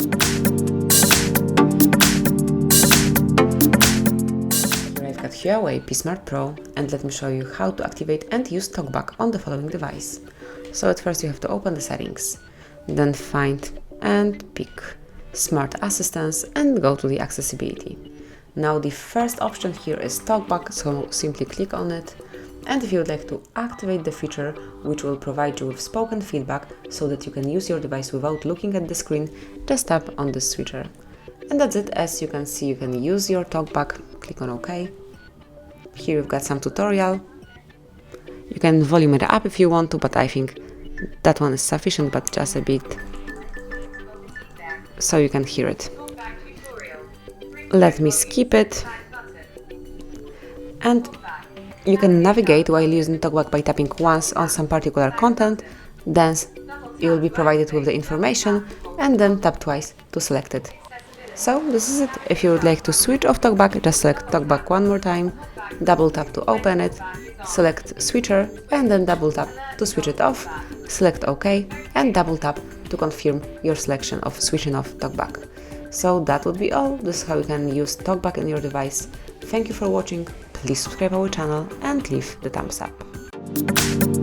Here I've got HUAWEI P Smart Pro, and let me show you how to activate and use TalkBack on the following device. So at first you have to open the settings, then find and pick Smart Assistance and go to the accessibility. Now the first option here is TalkBack, so simply click on it. And if you would like to activate the feature which will provide you with spoken feedback so that you can use your device without looking at the screen, just tap on this switcher. And that's it. As you can see, you can use your TalkBack. Click on OK. Here you've got some tutorial. You can volume it up if you want to, but I think that one is sufficient, but just a bit so you can hear it. Let me skip it. And you can navigate while using TalkBack by tapping once on some particular content, then you will be provided with the information, and then tap twice to select it. So this is it. If you would like to switch off TalkBack, just select TalkBack one more time, double tap to open it, select switcher, and then double tap to switch it off, select OK, and double tap to confirm your selection of switching off TalkBack. So that would be all. This is how you can use TalkBack in your device. Thank you for watching. Please subscribe our channel and leave the thumbs up.